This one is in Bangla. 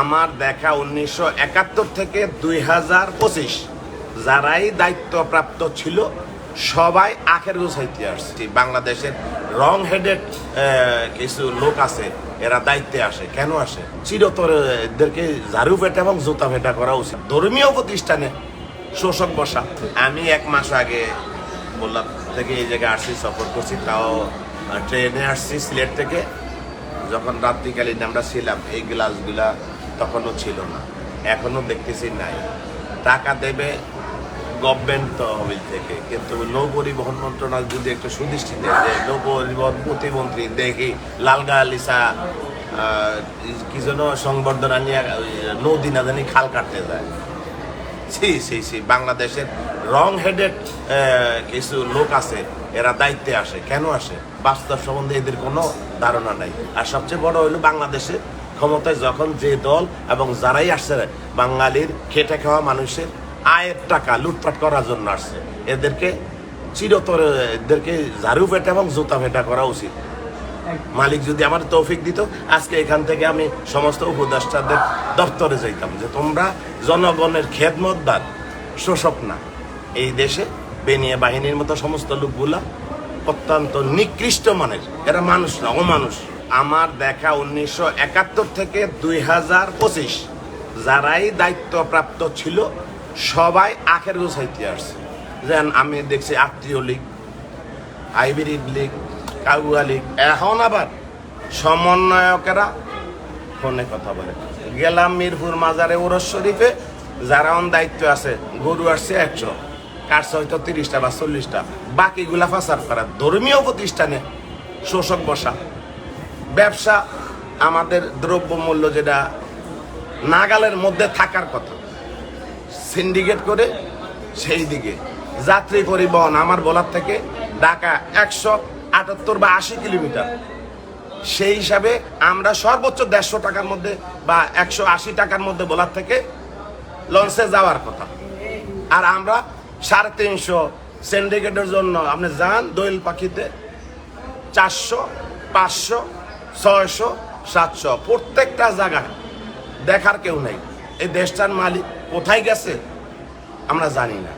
আমার দেখা 1971 থেকে 2025 যারাই দায়িত্বপ্রাপ্ত ছিল সবাই আখের গোছাইতে আসছে। বাংলাদেশের রং হেডেড কিছু লোক আছে, এরা দায়িত্বে আসে। কেন আসে? চিরতরে এদেরকে ঝাড়ু পেটা এবং জুতা পেটা করা উচিত। ধর্মীয় প্রতিষ্ঠানে শোষক বসা। আমি 1 মাস আগে বললাম থেকে এই জায়গায় আসছি, সফর করছি, তাও ট্রেনে আসছি সিলেট থেকে। যখন রাত্রিকালীন আমরা ছিলাম এই গ্লাসগুলা তখনও ছিল না, এখনও দেখতেছি নাই। টাকা দেবে গভর্নমেন্ট তহবিল থেকে, কিন্তু নৌ পরিবহন মন্ত্রণালয় যদি একটু সুদৃষ্টি দেয় যে নৌ পরিবহন প্রতিমন্ত্রী দেখি লালগা আলিসা কি যেন সংবর্ধনা নিয়ে নদী না জানি খাল কাটতে যায়। বাংলাদেশের রং হেডেড কিছু লোক আছে, এরা দায়িত্বে আসে। কেন আসে? বাস্তব সম্বন্ধে এদের কোনো ধারণা নাই। আর সবচেয়ে বড় হইল বাংলাদেশে ক্ষমতায় যখন যে দল এবং যারাই আসছে বাঙালির খেটে খাওয়া মানুষের আয়ের টাকা লুটপাট করার জন্য আসছে, এদেরকে চিরতরে এদেরকে ঝাড়ু পেটা এবং জুতা পেটা করা উচিত। মালিক যদি আমার তৌফিক দিত, আজকে এখান থেকে আমি সমস্ত উপদেষ্টাদের দপ্তরে যাইতাম যে তোমরা জনগণের খেদমতদার, শোষক না। এই দেশে বেনিয়া বাহিনীর মতো সমস্ত লোকগুলা অত্যন্ত নিকৃষ্ট মানের, এরা মানুষ না, অমানুষ। আমার দেখা 1971 থেকে 2025 যারাই দায়িত্বপ্রাপ্ত ছিল সবাই আখের গোছাইতে আসছে। যেন আমি দেখছি আত্মীয় লীগ, হাইব্রিড লীগ, কাউয়া লীগ, এখন আবার সমন্বয়কেরা ফোনে কথা বলে। গেলাম মিরপুর মাজারে ওরস শরীফে, যারা দায়িত্ব আছে গরু আসছে 100, কাটছে হয়তো 30টা বা 40টা, বাকিগুলা ফাঁসার করা। ধর্মীয় প্রতিষ্ঠানে শোষক বসা, ব্যবসা, আমাদের দ্রব্যমূল্য যেটা নাগালের মধ্যে থাকার কথা সিন্ডিকেট করে সেই দিকে। যাত্রী পরিবহন আমার বলার থেকে ঢাকা 178 বা 80 কিলোমিটার, সেই হিসাবে আমরা সর্বোচ্চ 150 টাকার মধ্যে বা 180 টাকার মধ্যে বলার থেকে লঞ্চে যাওয়ার কথা। আর আমরা 350 সিন্ডিকেটের জন্য আপনি যান দোয়েল পাখিতে 400, 500, 600, 700 প্রত্যেকটা জায়গায় দেখার কেউ নেই। এই দেশটার মালিক কোথায় গেছে আমরা জানি না।